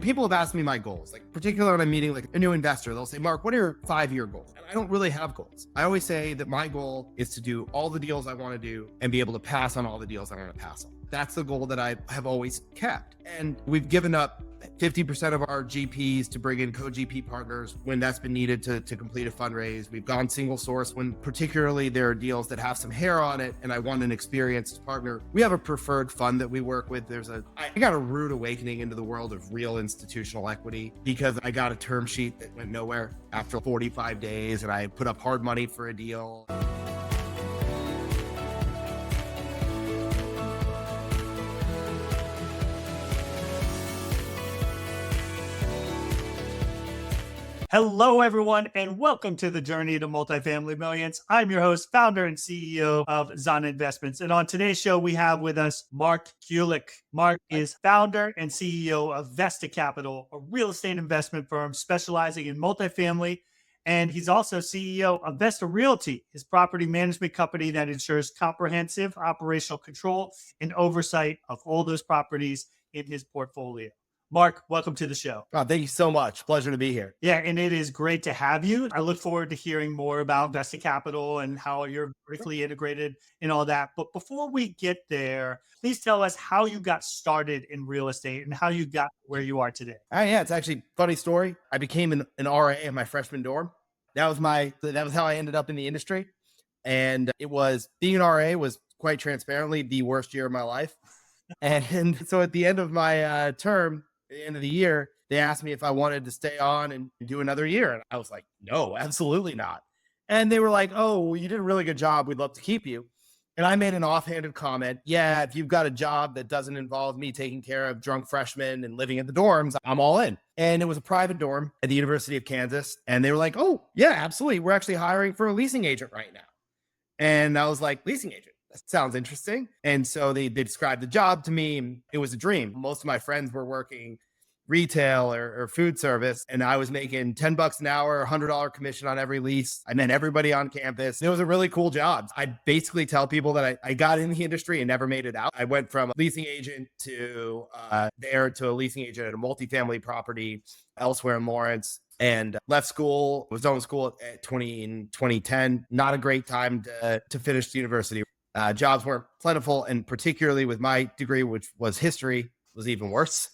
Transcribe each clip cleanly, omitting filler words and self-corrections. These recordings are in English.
People have asked me my goals, like particularly when I'm meeting like a new investor, they'll say, Mark, what are your 5-year goals? And I don't really have goals. I always say that my goal is to do all the deals I want to do and be able to pass on all the deals I want to pass on. That's the goal that I have always kept. And we've given up 50% of our GPs to bring in co-GP partners when that's been needed to complete a fundraise. We've gone single source when particularly there are deals that have some hair on it and I want an experienced partner. We have a preferred fund that we work with. I got a rude awakening into the world of real institutional equity because I got a term sheet that went nowhere after 45 days and I put up hard money for a deal. Hello, everyone, and welcome to the Journey to Multifamily Millions. I'm your host, founder, and CEO of Zana Investments. And on today's show, we have with us Marc Kulick. Marc is founder and CEO of Vesta Capital, a real estate investment firm specializing in multifamily. And he's also CEO of Vesta Realty, his property management company that ensures comprehensive operational control and oversight of all those properties in his portfolio. Marc, welcome to the show. Oh, thank you so much. Pleasure to be here. Yeah, and it is great to have you. I look forward to hearing more about Vesta Capital and how you're vertically integrated and all that. But before we get there, please tell us how you got started in real estate and how you got where you are today. Yeah, it's actually a funny story. I became an RA in my freshman dorm. That was how I ended up in the industry. And being an RA was quite transparently the worst year of my life. And so at the end of my term, at the end of the year, they asked me if I wanted to stay on and do another year. And I was like, no, absolutely not. And they were like, oh, well, you did a really good job. We'd love to keep you. And I made an offhanded comment. Yeah, if you've got a job that doesn't involve me taking care of drunk freshmen and living in the dorms, I'm all in. And it was a private dorm at the University of Kansas. And they were like, oh, yeah, absolutely. We're actually hiring for a leasing agent right now. And I was like, leasing agent? That sounds interesting. And so they described the job to me. It was a dream. Most of my friends were working retail or food service, and I was making $10 an hour, $100 commission on every lease. I met everybody on campus. It was a really cool job. I basically tell people that I got in the industry and never made it out. I went from a leasing agent to a leasing agent at a multifamily property elsewhere in Lawrence. And left school, was done with school in 2010. Not a great time to finish the university. Jobs weren't plentiful, and particularly with my degree, which was history, was even worse.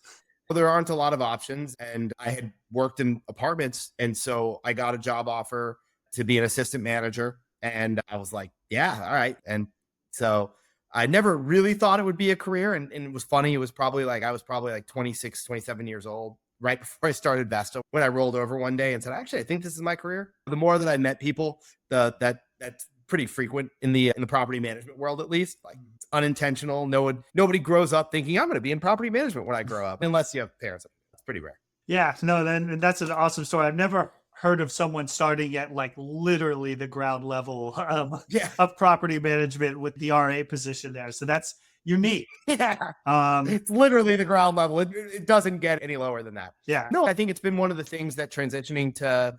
Well, there aren't a lot of options, and I had worked in apartments, and so I got a job offer to be an assistant manager, and I was like, yeah, all right. And so I never really thought it would be a career, and it was funny. I was probably like 26, 27 years old, right before I started Vesta, when I rolled over one day and said, actually, I think this is my career. The more that I met people, that's pretty frequent in the property management world, at least. Like, it's unintentional. Nobody grows up thinking I'm going to be in property management when I grow up, unless you have parents. It's pretty rare. Yeah, no, then that's an awesome story. I've never heard of someone starting at like literally the ground level of property management with the RA position there. So that's unique. Yeah. It's literally the ground level. It doesn't get any lower than that. Yeah. No, I think it's been one of the things that transitioning to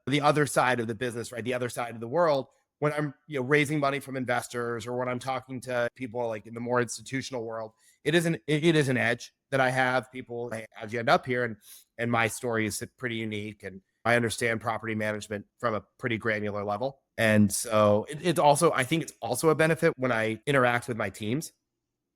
the other side of the business, right? The other side of the world, when I'm raising money from investors, or when I'm talking to people like in the more institutional world, it is an edge that I have. People, hey, how'd you end up here? And my story is pretty unique, and I understand property management from a pretty granular level. And so I think it's also a benefit when I interact with my teams,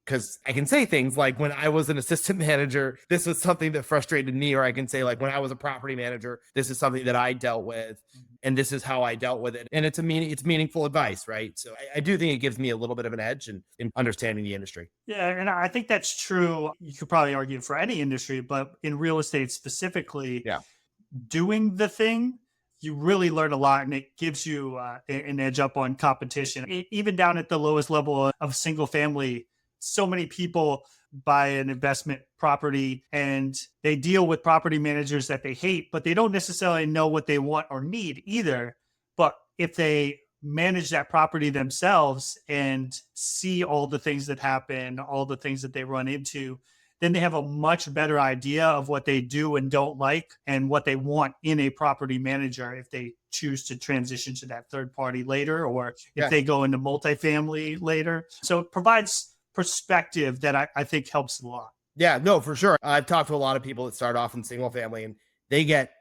because I can say things like, when I was an assistant manager, this was something that frustrated me. Or I can say, like, when I was a property manager, this is something that I dealt with, and this is how I dealt with it. And it's meaningful advice, right? So I do think it gives me a little bit of an edge in understanding the industry. Yeah, and I think that's true. You could probably argue for any industry, but in real estate specifically, doing the thing, you really learn a lot, and it gives you an edge up on competition. Even down at the lowest level of single family, so many people buy an investment property and they deal with property managers that they hate, but they don't necessarily know what they want or need either. But if they manage that property themselves and see all the things that happen, all the things that they run into, then they have a much better idea of what they do and don't like, and what they want in a property manager if they choose to transition to that third party later, or if they go into multifamily later. So it provides perspective that I think helps a lot. Yeah, no, for sure. I've talked to a lot of people that start off in single family and they get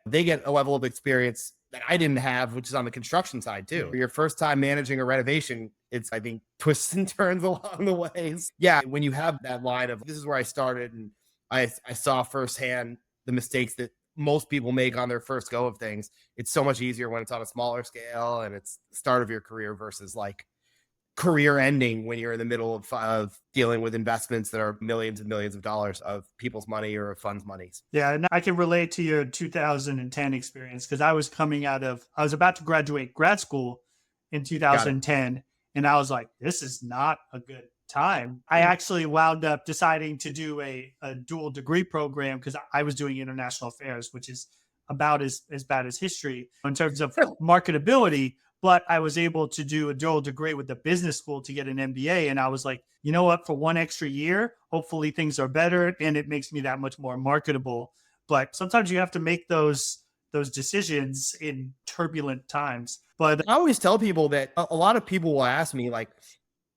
a level of experience that I didn't have, which is on the construction side too. For your first time managing a renovation, it's, I think, twists and turns along the ways. Yeah, when you have that line of this is where I started and I saw firsthand the mistakes that most people make on their first go of things. It's so much easier when it's on a smaller scale and it's the start of your career versus like career ending when you're in the middle of dealing with investments that are millions and millions of dollars of people's money or of funds' monies. Yeah, and I can relate to your 2010 experience because I was about to graduate grad school in Got it. 2010, and I was like, this is not a good time. I actually wound up deciding to do a dual degree program because I was doing international affairs, which is about as bad as history in terms of marketability. But I was able to do a dual degree with the business school to get an MBA. And I was like, you know what, for one extra year, hopefully things are better and it makes me that much more marketable. But sometimes you have to make those decisions in turbulent times. But I always tell people that a lot of people will ask me, like,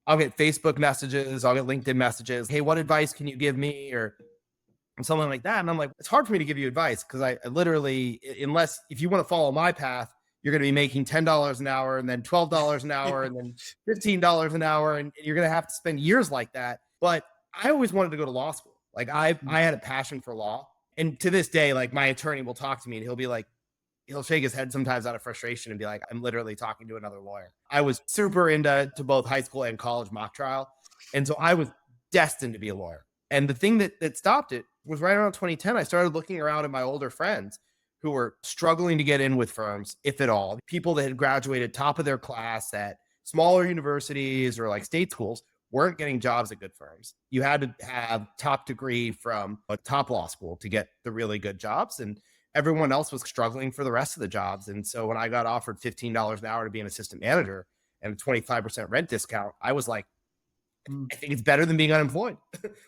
I'll get Facebook messages, I'll get LinkedIn messages. Hey, what advice can you give me? Or something like that. And I'm like, it's hard for me to give you advice because I literally, unless if you want to follow my path, you're going to be making $10 an hour and then $12 an hour and then $15 an hour. And you're going to have to spend years like that. But I always wanted to go to law school. Like I had a passion for law. And to this day, like my attorney will talk to me and he'll be like, he'll shake his head sometimes out of frustration and be like, I'm literally talking to another lawyer. I was super into both high school and college mock trial. And so I was destined to be a lawyer. And the thing that stopped it was right around 2010. I started looking around at my older friends who were struggling to get in with firms, if at all. People that had graduated top of their class at smaller universities or like state schools weren't getting jobs at good firms. You had to have top degree from a top law school to get the really good jobs. And everyone else was struggling for the rest of the jobs. And so when I got offered $15 an hour to be an assistant manager and a 25% rent discount, I was like, I think it's better than being unemployed.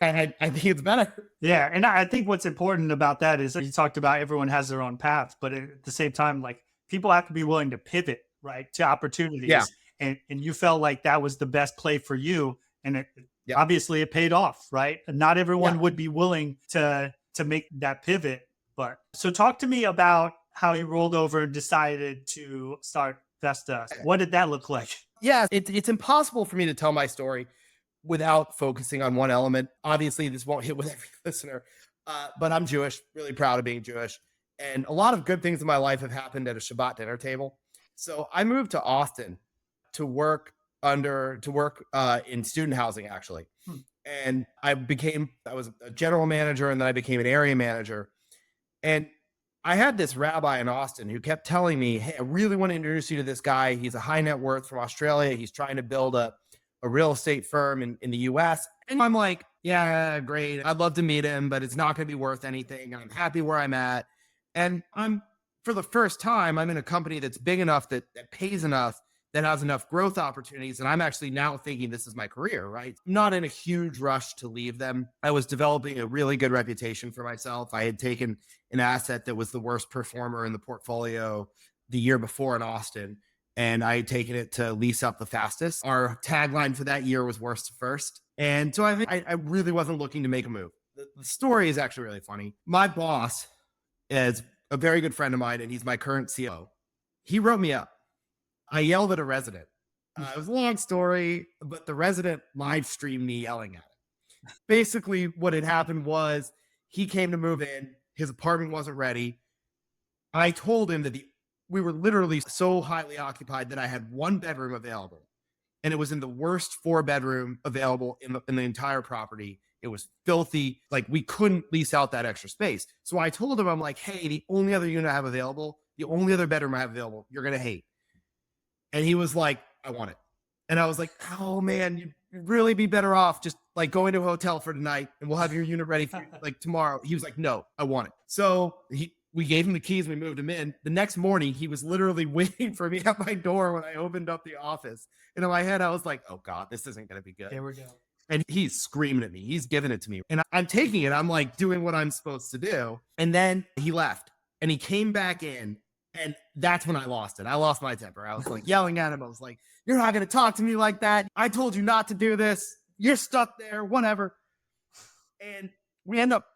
I think it's better. Yeah. And I think what's important about that is you talked about everyone has their own path, but at the same time, like people have to be willing to pivot, right, to opportunities. Yeah. And you felt like that was the best play for you. And Yeah. obviously it paid off, right? And not everyone would be willing to make that pivot. But so talk to me about how you rolled over and decided to start Vesta. What did that look like? Yeah. It's impossible for me to tell my story without focusing on one element. Obviously, this won't hit with every listener, but I'm Jewish, really proud of being Jewish. And a lot of good things in my life have happened at a Shabbat dinner table. So I moved to Austin to work in student housing, actually. And I was a general manager and then I became an area manager. And I had this rabbi in Austin who kept telling me, hey, I really want to introduce you to this guy. He's a high net worth from Australia. He's trying to build a real estate firm in the US. And I'm like, yeah, great. I'd love to meet him, but it's not going to be worth anything. I'm happy where I'm at. And for the first time, I'm in a company that's big enough that pays enough, that has enough growth opportunities. And I'm actually now thinking this is my career, right? I'm not in a huge rush to leave them. I was developing a really good reputation for myself. I had taken an asset that was the worst performer in the portfolio the year before in Austin, and I had taken it to lease up the fastest. Our tagline for that year was worst to first. And so I think I really wasn't looking to make a move. The story is actually really funny. My boss is a very good friend of mine, and he's my current COO. He wrote me up. I yelled at a resident. It was a long story, but the resident live streamed me yelling at him. Basically, what had happened was he came to move in. His apartment wasn't ready. I told him that we were literally so highly occupied that I had one bedroom available, and it was in the worst 4-bedroom available in the entire property. It was filthy. Like we couldn't lease out that extra space. So I told him, I'm like, hey, the only other unit I have available, the only other bedroom I have available, you're going to hate. And he was like, I want it. And I was like, oh man, you'd really be better off just like going to a hotel for tonight and we'll have your unit ready for like tomorrow. He was like, no, I want it. So we gave him the keys. We moved him in. The next morning, he was literally waiting for me at my door when I opened up the office. And in my head, I was like, oh God, this isn't going to be good. There we go. And he's screaming at me. He's giving it to me. And I'm taking it. I'm like doing what I'm supposed to do. And then he left and he came back in. And that's when I lost it. I lost my temper. I was like yelling at him. I was like, you're not going to talk to me like that. I told you not to do this. You're stuck there, whatever. And we end up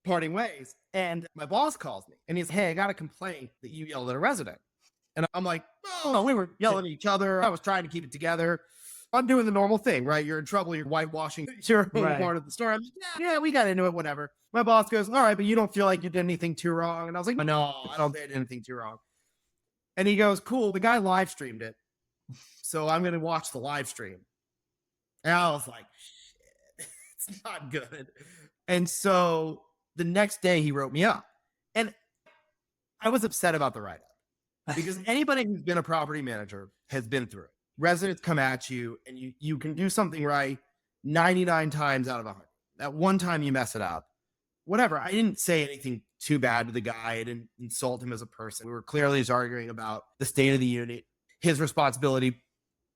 parting ways. And my boss calls me and he's, hey, I got a complaint that you yelled at a resident. And I'm like, no, we were yelling at each other. I was trying to keep it together. I'm doing the normal thing, right? You're in trouble. You're whitewashing your own part of the story. I'm like, yeah, we got into it, whatever. My boss goes, all right, but you don't feel like you did anything too wrong. And I was like, no, I don't think I did anything too wrong. And he goes, cool, the guy live streamed it, so I'm going to watch the live stream. And I was like, shit, it's not good. And so the next day he wrote me up. And I was upset about the write-up because anybody who's been a property manager has been through it. Residents come at you and you can do something right 99 times out of 100. That one time you mess it up, whatever. I didn't say anything too bad to the guy. I didn't insult him as a person. We were clearly just arguing about the state of the unit, his responsibility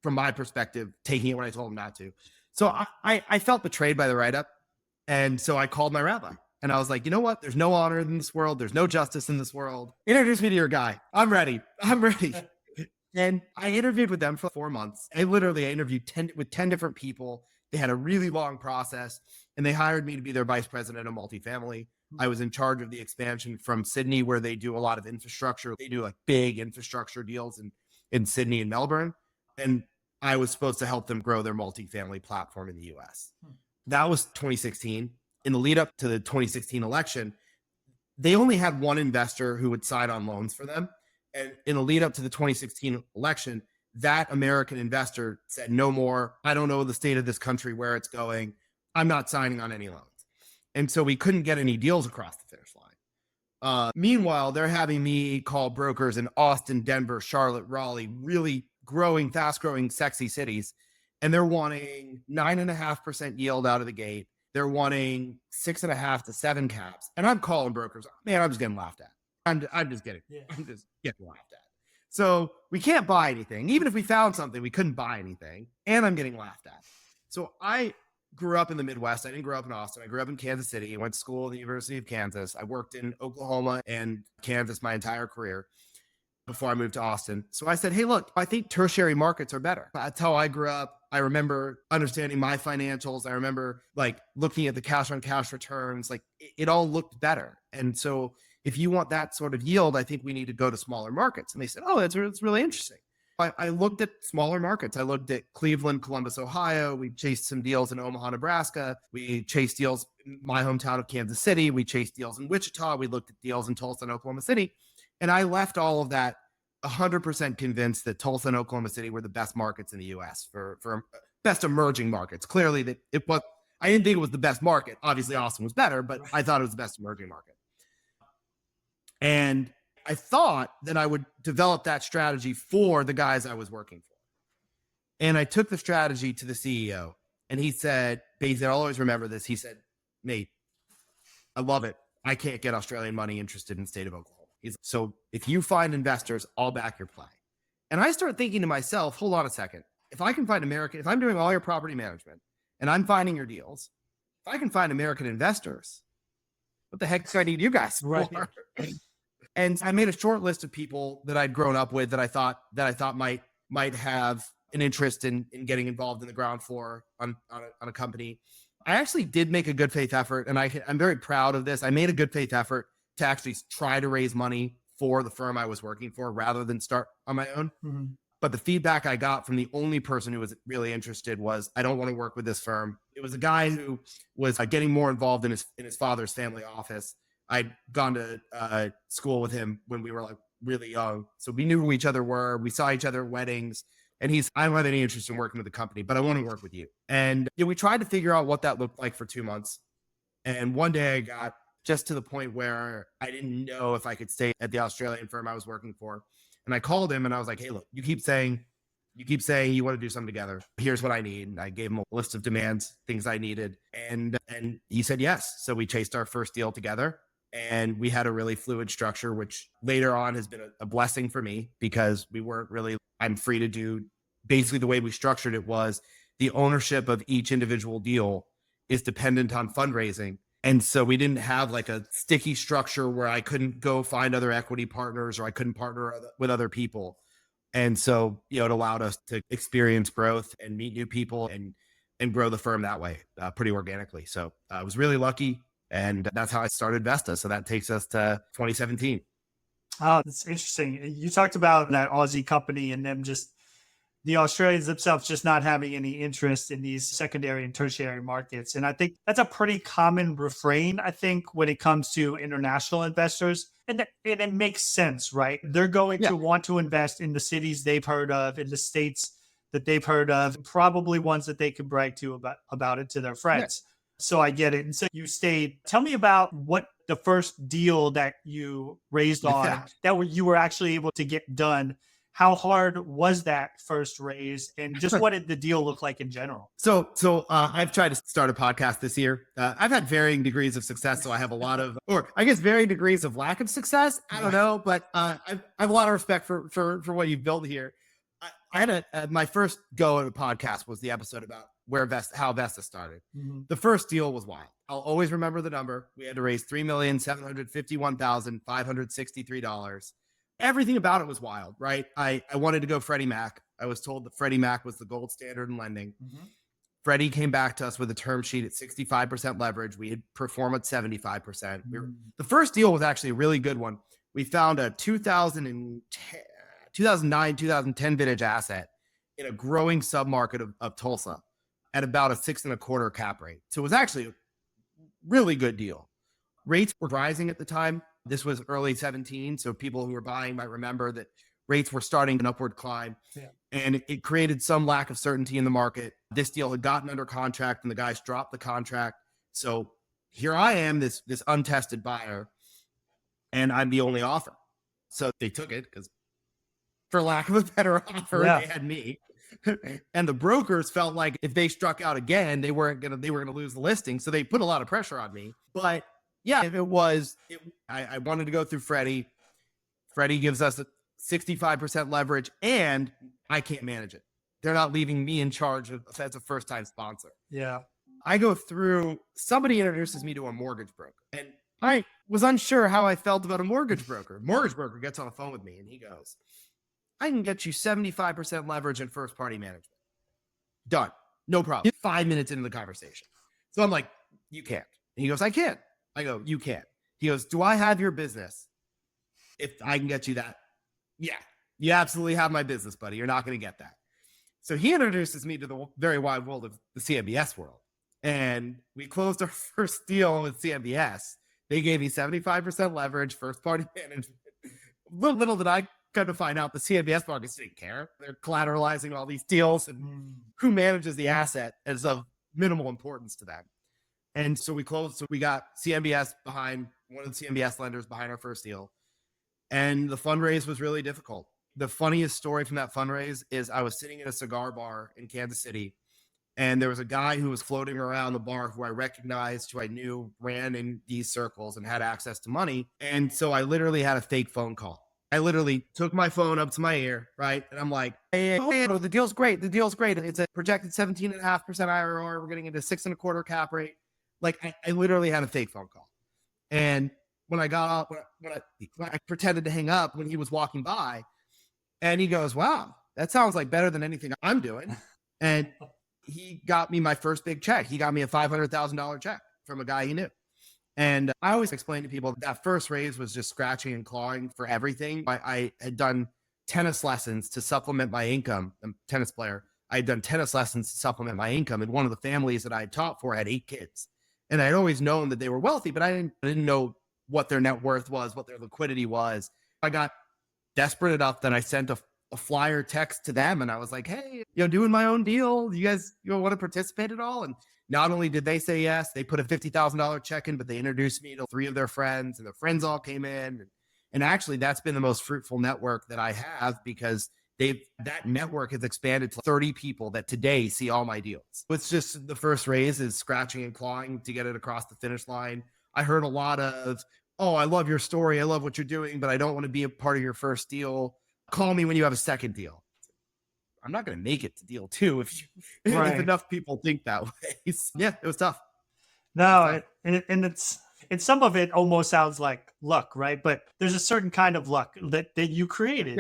from my perspective, taking it when I told him not to. So I felt betrayed by the write-up. And so I called my rabbi and I was like, you know what? There's no honor in this world. There's no justice in this world. Introduce me to your guy. I'm ready. And I interviewed with them for 4 months. I interviewed 10 different people. They had a really long process and they hired me to be their vice president of multifamily. I was in charge of the expansion from Sydney, where they do a lot of infrastructure. They do like big infrastructure deals in Sydney and Melbourne. And I was supposed to help them grow their multifamily platform in the US. That was 2016. In the lead up to the 2016 election, they only had one investor who would sign on loans for them. And in the lead up to the 2016 election, that American investor said, no more. I don't know the state of this country, where it's going. I'm not signing on any loans. And so we couldn't get any deals across the finish line. Meanwhile, they're having me call brokers in Austin, Denver, Charlotte, Raleigh, really growing, fast growing, sexy cities. And they're wanting 9.5% yield out of the gate. They're wanting 6.5 to 7 caps. And I'm calling brokers, man, I'm just getting laughed at. I'm just getting laughed at. So we can't buy anything. Even if we found something, we couldn't buy anything. And I'm getting laughed at. So I grew up in the Midwest. I didn't grow up in Austin. I grew up in Kansas City. I went to school at the University of Kansas. I worked in Oklahoma and Kansas my entire career before I moved to Austin. So I said, hey, look, I think tertiary markets are better. That's how I grew up. I remember understanding my financials. I remember like looking at the cash on cash returns. Like it all looked better. And so if you want that sort of yield, I think we need to go to smaller markets. And they said, oh, that's really interesting. I looked at smaller markets. I looked at Cleveland, Columbus, Ohio. We chased some deals in Omaha, Nebraska. We chased deals in my hometown of Kansas City. We chased deals in Wichita. We looked at deals in Tulsa and Oklahoma City. And I left all of that 100% convinced that Tulsa and Oklahoma City were the best markets in the U.S. for best emerging markets. Clearly, that it was. I didn't think it was the best market. Obviously, Austin was better, but I thought it was the best emerging market. And I thought that I would develop that strategy for the guys I was working for. And I took the strategy to the CEO, and he said, basically, I'll always remember this. He said, mate, I love it. I can't get Australian money interested in the state of Oklahoma. So if you find investors, I'll back your play. And I started thinking to myself, hold on a second. If I can find if I'm doing all your property management and I'm finding your deals, if I can find American investors, what the heck do I need you guys for? Right. And I made a short list of people that I'd grown up with that I thought might have an interest in getting involved in the ground floor on a company. I actually did make a good faith effort, and I'm very proud of this. I made a good faith effort to actually try to raise money for the firm I was working for rather than start on my own. Mm-hmm. But the feedback I got from the only person who was really interested was, I don't want to work with this firm. It was a guy who was getting more involved in his father's family office. I'd gone to school with him when we were like really young. So we knew who each other were. We saw each other at weddings. And I don't have any interest in working with the company, but I want to work with you. And we tried to figure out what that looked like for 2 months. And one day I got just to the point where I didn't know if I could stay at the Australian firm I was working for. And I called him and I was like, hey, look, you keep saying you want to do something together. Here's what I need. And I gave him a list of demands, things I needed. And he said yes. So we chased our first deal together. And we had a really fluid structure, which later on has been a blessing for me because I'm free to do, basically the way we structured it was the ownership of each individual deal is dependent on fundraising. And so we didn't have like a sticky structure where I couldn't go find other equity partners or I couldn't partner with other people. And so, it allowed us to experience growth and meet new people and grow the firm that way pretty organically. So I was really lucky And that's how I started Vesta. So that takes us to 2017. Oh, that's interesting. You talked about that Aussie company and them just the Australians themselves just not having any interest in these secondary and tertiary markets. And I think that's a pretty common refrain, I think, when it comes to international investors. And it makes sense, right? They're going to want to invest in the cities they've heard of, in the states that they've heard of, probably ones that they can brag to about it to their friends. Yeah. So I get it. And so you stayed. Tell me about what the first deal that you raised on that you were actually able to get done. How hard was that first raise, and just what did the deal look like in general? So I've tried to start a podcast this year. I've had varying degrees of success, so I have a lot of, or I guess varying degrees of lack of success. I don't know, but I have a lot of respect for what you've built here. I had my first go at a podcast was the episode about how Vesta started. Mm-hmm. The first deal was wild. I'll always remember the number. We had to raise $3,751,563. Everything about it was wild, right? I wanted to go Freddie Mac. I was told that Freddie Mac was the gold standard in lending. Mm-hmm. Freddie came back to us with a term sheet at 65% leverage. We had performed at 75%. Mm-hmm. The first deal was actually a really good one. We found a 2009, 2010 vintage asset in a growing submarket of Tulsa at about a 6.25% cap rate. So it was actually a really good deal. Rates were rising at the time. This was early 17. So people who were buying might remember that rates were starting an upward climb. Yeah. And it created some lack of certainty in the market. This deal had gotten under contract and the guys dropped the contract. So here I am, this untested buyer, and I'm the only offer. So they took it because for lack of a better offer, they had me. And the brokers felt like if they struck out again, they were gonna lose the listing. So they put a lot of pressure on me. But yeah, if I wanted to go through Freddie. Freddie gives us a 65% leverage and I can't manage it. They're not leaving me in charge as a first-time sponsor. Yeah. I go through, somebody introduces me to a mortgage broker. And I was unsure how I felt about a mortgage broker. Mortgage broker gets on the phone with me and he goes, I can get you 75% leverage and first-party management. Done. No problem. 5 minutes into the conversation. So I'm like, you can't. And he goes, I can. I go, you can't. He goes, do I have your business? If I can get you that. Yeah, you absolutely have my business, buddy. You're not going to get that. So he introduces me to the very wide world of the CMBS world. And we closed our first deal with CMBS. They gave me 75% leverage, first party management. Little did I come to find out the CMBS markets didn't care. They're collateralizing all these deals, and who manages the asset is of minimal importance to them. And so we closed. So we got CMBS behind, one of the CMBS lenders behind our first deal. And the fundraise was really difficult. The funniest story from that fundraise is I was sitting in a cigar bar in Kansas City, and there was a guy who was floating around the bar who I recognized, who I knew ran in these circles and had access to money. And so I literally had a fake phone call. I literally took my phone up to my ear, right? And I'm like, hey, the deal's great. The deal's great. It's a projected 17.5% IRR. We're getting into 6.25% cap rate. Like I literally had a fake phone call. And when I got off, when I pretended to hang up when he was walking by, and he goes, wow, that sounds like better than anything I'm doing. And he got me my first big check. He got me a $500,000 check from a guy he knew. And I always explain to people that first raise was just scratching and clawing for everything. I had done tennis lessons to supplement my income. I'm a tennis player. I had done tennis lessons to supplement my income. And one of the families that I had taught for had 8 kids. And I'd always known that they were wealthy, but I didn't know what their net worth was, what their liquidity was. I got desperate enough that I sent a flyer text to them. And I was like, hey, doing my own deal. You guys, want to participate at all? And not only did they say yes, they put a $50,000 check in, but they introduced me to 3 of their friends, and their friends all came in. And actually, that's been the most fruitful network that I have, because that network has expanded to 30 people that today see all my deals. It's just the first raise is scratching and clawing to get it across the finish line. I heard a lot of, oh, I love your story. I love what you're doing, but I don't want to be a part of your first deal. Call me when you have a second deal. I'm not going to make it to deal 2 if enough people think that way. Yeah, it was tough. No, it's some of it almost sounds like luck, right? But there's a certain kind of luck that you created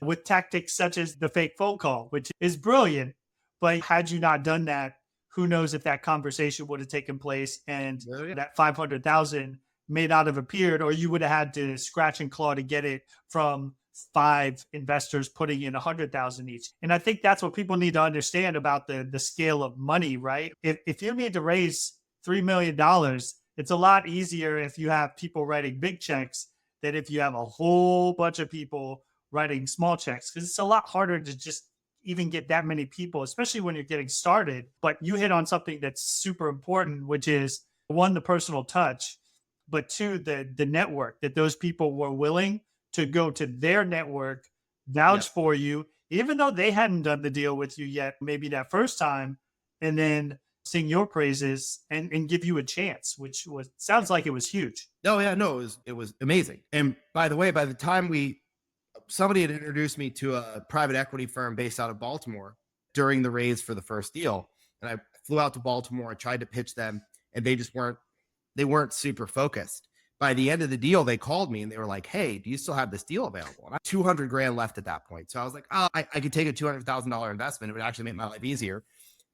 with tactics such as the fake phone call, which is brilliant. But had you not done that, who knows if that conversation would have taken place and Yeah. that 500,000 may not have appeared, or you would have had to scratch and claw to get it from 5 investors putting in 100,000 each. And I think that's what people need to understand about the scale of money, right? If you need to raise $3 million, it's a lot easier if you have people writing big checks than if you have a whole bunch of people writing small checks, because it's a lot harder to just even get that many people, especially when you're getting started. But you hit on something that's super important, which is one, the personal touch, but two, the network, that those people were willing to go to their network, vouch for you, even though they hadn't done the deal with you yet, maybe that first time, and then sing your praises and give you a chance, which sounds like it was huge. Oh yeah, no, it was amazing. And by the way, by the time somebody had introduced me to a private equity firm based out of Baltimore during the raise for the first deal. And I flew out to Baltimore. I tried to pitch them, and they weren't super focused. By the end of the deal, they called me and they were like, "Hey, do you still have this deal available?" And I had 200 grand left at that point. So I was like, "Oh, I could take a $200,000 investment. It would actually make my life easier."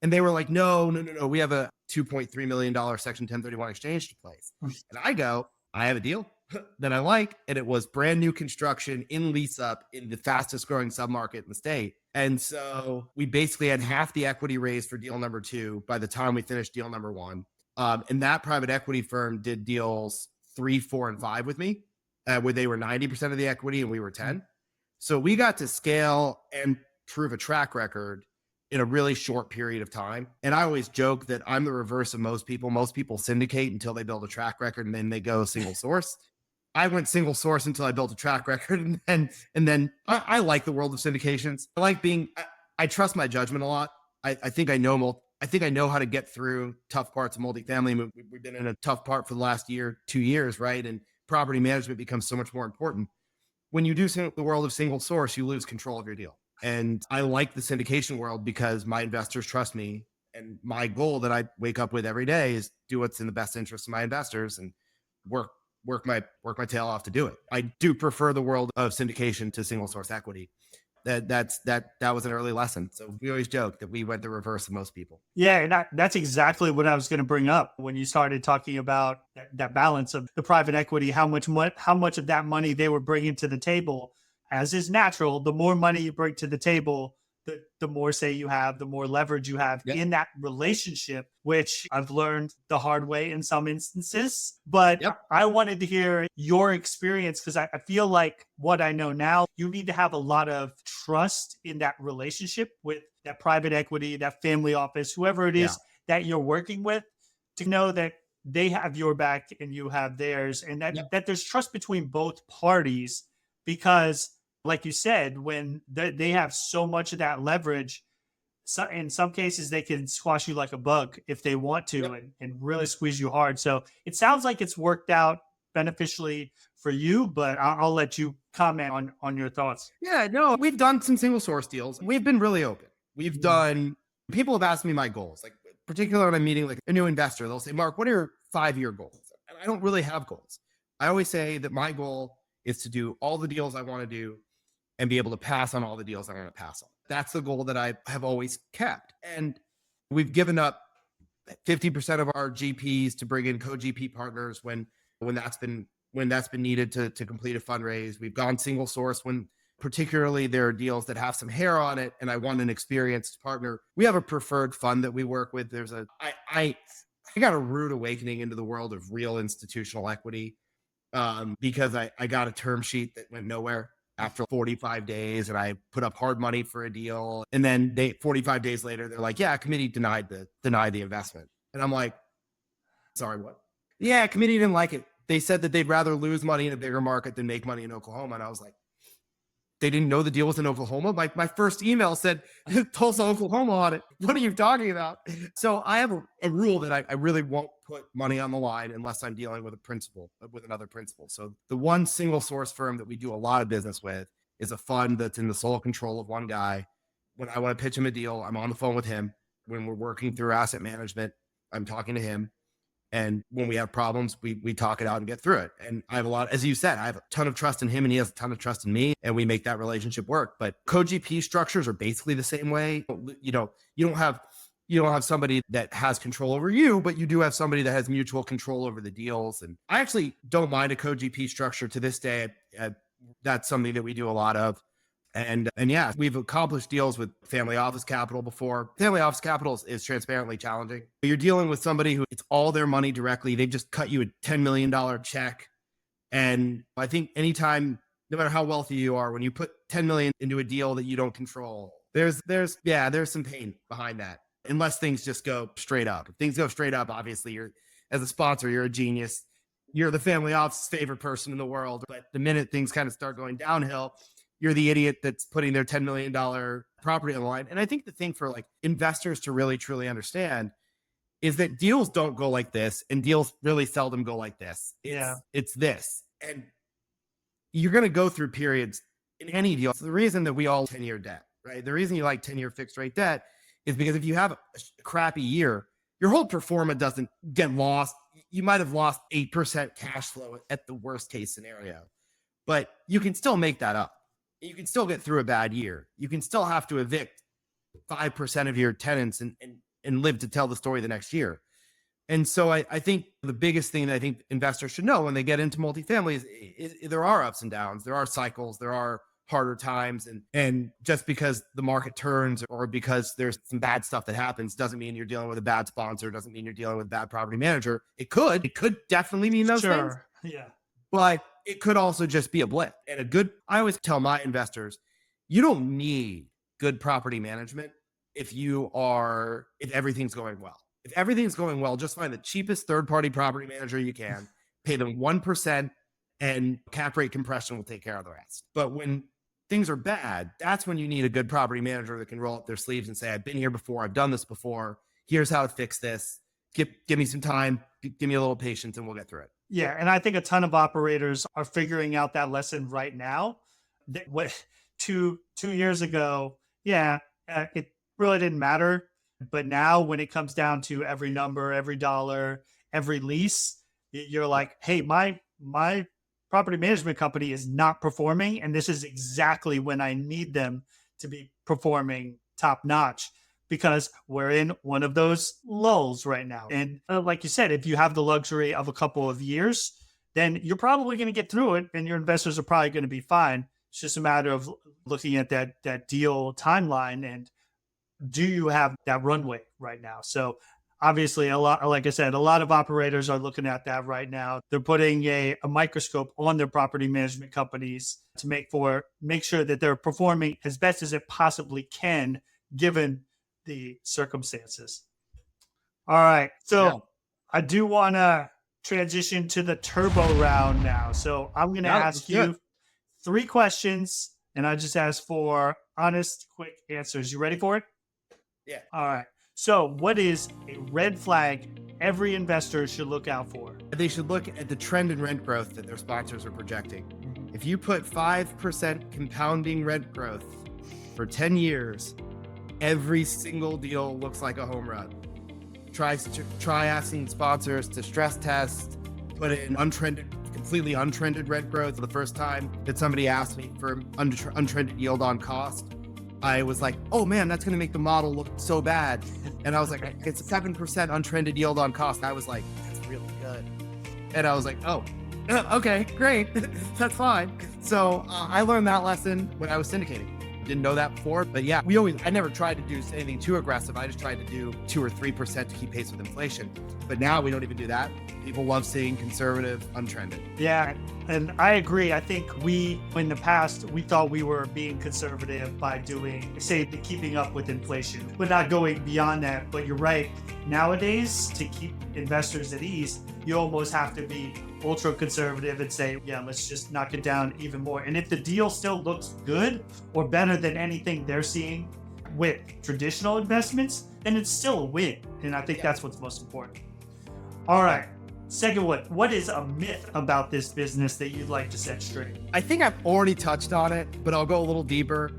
And they were like, no. We have a $2.3 million Section 1031 exchange to place. And I go, I have a deal that I like. And it was brand new construction in lease up in the fastest growing submarket in the state. And so we basically had half the equity raised for deal number 2 by the time we finished deal number 1. And that private equity firm did deals 3, 4, and 5 with me, where they were 90% of the equity and we were 10. So we got to scale and prove a track record in a really short period of time. And I always joke that I'm the reverse of most people. Most people syndicate until they build a track record and then they go single source. I went single source until I built a track record. And then I like the world of syndications. I like I trust my judgment a lot. I think I know how to get through tough parts of multifamily. We've been in a tough part for the last 2 years, right? And property management becomes so much more important. When you do the world of single source, you lose control of your deal. And I like the syndication world because my investors trust me. And my goal that I wake up with every day is do what's in the best interest of my investors and work my tail off to do it. I do prefer the world of syndication to single source equity. That was an early lesson. So we always joke that we went the reverse of most people. Yeah, and that's exactly what I was going to bring up when you started talking about that balance of the private equity, how much of that money they were bringing to the table. As is natural, the more money you bring to the table, the more say you have, the more leverage you have in that relationship, which I've learned the hard way in some instances. But I wanted to hear your experience, because I feel like what I know now, you need to have a lot of trust in that relationship with that private equity, that family office, whoever it is that you're working with, to know that they have your back and you have theirs, and that there's trust between both parties. Because like you said, when they have so much of that leverage, in some cases, they can squash you like a bug if they want to and really squeeze you hard. So it sounds like it's worked out beneficially for you, but I'll let you comment on your thoughts. Yeah, no, we've done some single source deals. We've been really open. People have asked me my goals, like particularly when I'm meeting like a new investor, they'll say, "Mark, what are your 5-year goals?" And I don't really have goals. I always say that my goal is to do all the deals I want to do and be able to pass on all the deals I want to pass on. That's the goal that I have always kept. And we've given up 50% of our GPs to bring in co-GP partners when that's been needed to complete a fundraise. We've gone single source when particularly there are deals that have some hair on it and I want an experienced partner. We have a preferred fund that we work with. I got a rude awakening into the world of real institutional equity because I got a term sheet that went nowhere after 45 days and I put up hard money for a deal. And then 45 days later, they're like, "Yeah, committee denied the investment." And I'm like, "Sorry, what?" "Yeah, committee didn't like it. They said that they'd rather lose money in a bigger market than make money in Oklahoma." And I was like, "They didn't know the deal was in Oklahoma?" My first email said Tulsa, Oklahoma on it. What are you talking about? So I have a rule that I really won't put money on the line unless I'm dealing with another principal. So the one single source firm that we do a lot of business with is a fund that's in the sole control of one guy. When I want to pitch him a deal, I'm on the phone with him. When we're working through asset management, I'm talking to him. And when we have problems, we talk it out and get through it. And I have as you said, I have a ton of trust in him and he has a ton of trust in me, and we make that relationship work. But co-GP structures are basically the same way. You don't have you don't have somebody that has control over you, but you do have somebody that has mutual control over the deals. And I actually don't mind a co-GP structure to this day. That's something that we do a lot of. And yeah, we've accomplished deals with family office capital before. Family office capital is transparently challenging. You're dealing with somebody who it's all their money directly. They've just cut you a $10 million check. And I think anytime, no matter how wealthy you are, when you put 10 million into a deal that you don't control, there's some pain behind that. Unless things just go straight up. If things go straight up, obviously as a sponsor, you're a genius. You're the family office's favorite person in the world. But the minute things kind of start going downhill, you're the idiot that's putting their $10 million property on the line. And I think the thing for like investors to really, truly understand is that deals don't go like this, and deals really seldom go like this. It's this. And you're going to go through periods in any deal. So the reason that we all 10-year debt, right? The reason you like 10-year fixed rate debt is because if you have a crappy year, your whole pro forma doesn't get lost. You might have lost 8% cash flow at the worst case scenario, but you can still make that up. You can still get through a bad year. You can still have to evict 5% of your tenants and live to tell the story the next year. And so I think the biggest thing that I think investors should know when they get into multifamily is there are ups and downs, there are cycles, there are harder times. And just because the market turns or because there's some bad stuff that happens doesn't mean you're dealing with a bad sponsor, doesn't mean you're dealing with a bad property manager. It could definitely mean those things. Yeah. But it could also just be a blip. And I always tell my investors, you don't need good property management if everything's going well. If everything's going well, just find the cheapest third-party property manager you can, pay them 1%, and cap rate compression will take care of the rest. But when things are bad, that's when you need a good property manager that can roll up their sleeves and say, I've been here before, I've done this before, here's how to fix this. Give me some time, give me a little patience, and we'll get through it. Yeah, and I think a ton of operators are figuring out that lesson right now. What 2 years ago, it really didn't matter. But now when it comes down to every number, every dollar, every lease, you're like, hey, my property management company is not performing, and this is exactly when I need them to be performing top notch, because we're in one of those lulls right now. And like you said, if you have the luxury of a couple of years, then you're probably going to get through it, and your investors are probably going to be fine. It's just a matter of looking at that deal timeline and do you have that runway right now? So obviously, like I said, a lot of operators are looking at that right now. They're putting a microscope on their property management companies to make sure that they're performing as best as it possibly can, given the circumstances. All right. So I do want to transition to the turbo round now. So I'm going to ask you 3 questions, and I just ask for honest, quick answers. You ready for it? Yeah. All right. So what is a red flag every investor should look out for? They should look at the trend in rent growth that their sponsors are projecting. If you put 5% compounding rent growth for 10 years, every single deal looks like a home run. Try asking sponsors to stress test, put in completely untrended rent growth. The first time that somebody asked me for untrended yield on cost, I was like, oh man, that's going to make the model look so bad. And I was like, it's 7% untrended yield on cost. And I was like, that's really good. And I was like, oh, okay, great. That's fine. So I learned that lesson when I was syndicating. Didn't know that before, but yeah, I never tried to do anything too aggressive. I just tried to do 2 or 3% to keep pace with inflation. But now we don't even do that. People love seeing conservative, untrended. Yeah, and I agree. I think in the past, we thought we were being conservative by keeping up with inflation, but not going beyond that. But you're right. Nowadays, to keep investors at ease, you almost have to be ultra conservative and say, yeah, let's just knock it down even more. And if the deal still looks good or better than anything they're seeing with traditional investments, then it's still a win. And I think that's what's most important. All right. Second one, what is a myth about this business that you'd like to set straight? I think I've already touched on it, but I'll go a little deeper.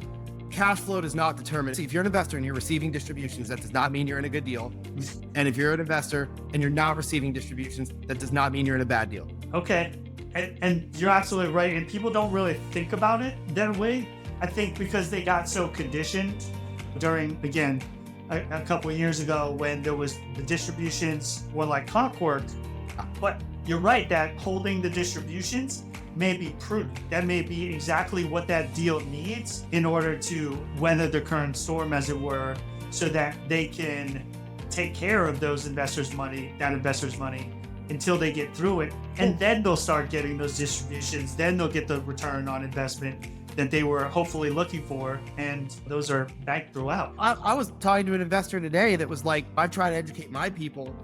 Cash flow does not determine. See, if you're an investor and you're receiving distributions, that does not mean you're in a good deal. And if you're an investor and you're not receiving distributions, that does not mean you're in a bad deal. Okay. And you're absolutely right. And people don't really think about it that way. I think because they got so conditioned during, again, a couple of years ago when there was the distributions were like clockwork. But you're right that holding the distributions may be prudent. That may be exactly what that deal needs in order to weather the current storm, as it were, so that they can take care of those investors' money, that investor's money, until they get through it. And then they'll start getting those distributions. Then they'll get the return on investment that they were hopefully looking for. And those are banked throughout. I was talking to an investor today that was like, I try to educate my people.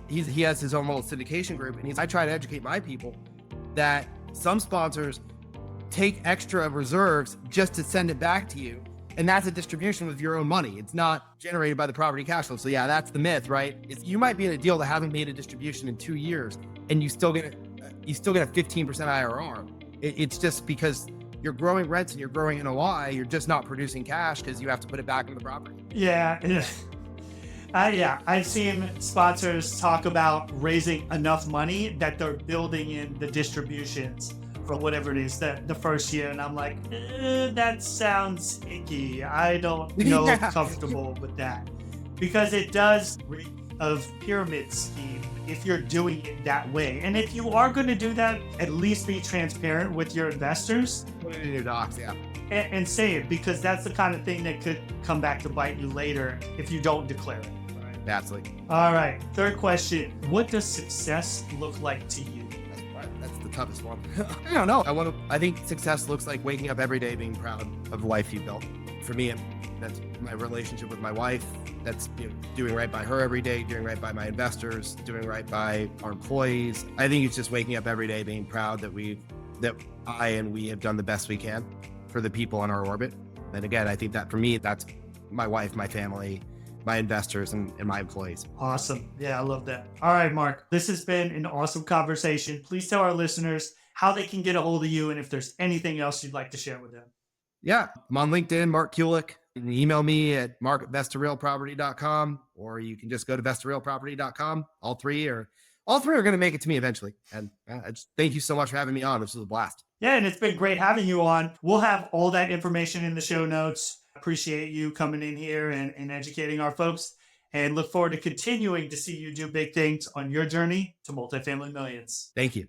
He has his own little syndication group, and I try to educate my people that some sponsors take extra reserves just to send it back to you. And that's a distribution with your own money. It's not generated by the property cash flow. So yeah, that's the myth, right? You might be in a deal that hasn't made a distribution in 2 years, and you still get a 15% IRR. It's just because you're growing rents and you're growing NOI, you're just not producing cash because you have to put it back in the property. Yeah. I've seen sponsors talk about raising enough money that they're building in the distributions for whatever it is the first year. And I'm like, that sounds icky. I don't know comfortable with that, because it does reek of pyramid scheme if you're doing it that way. And if you are going to do that, at least be transparent with your investors. Put it in your docs, yeah. And say it, because that's the kind of thing that could come back to bite you later if you don't declare it. Absolutely. All right. Third question. What does success look like to you? That's the toughest one. I don't know. I think success looks like waking up every day being proud of the life you built. For me, that's my relationship with my wife. That's doing right by her every day, doing right by my investors, doing right by our employees. I think it's just waking up every day being proud that we have done the best we can for the people in our orbit. And again, I think that for me, that's my wife, my family, my investors, and my employees. Awesome. Yeah, I love that. All right, Marc, this has been an awesome conversation. Please tell our listeners how they can get a hold of you and if there's anything else you'd like to share with them. Yeah, I'm on LinkedIn, Marc Kulick. You can email me at mark@vestarealproperty.com, or you can just go to vestarealproperty.com. All three are going to make it to me eventually. And I just thank you so much for having me on. This was a blast. Yeah, and it's been great having you on. We'll have all that information in the show notes. Appreciate you coming in here and educating our folks, and look forward to continuing to see you do big things on your journey to multifamily millions. Thank you.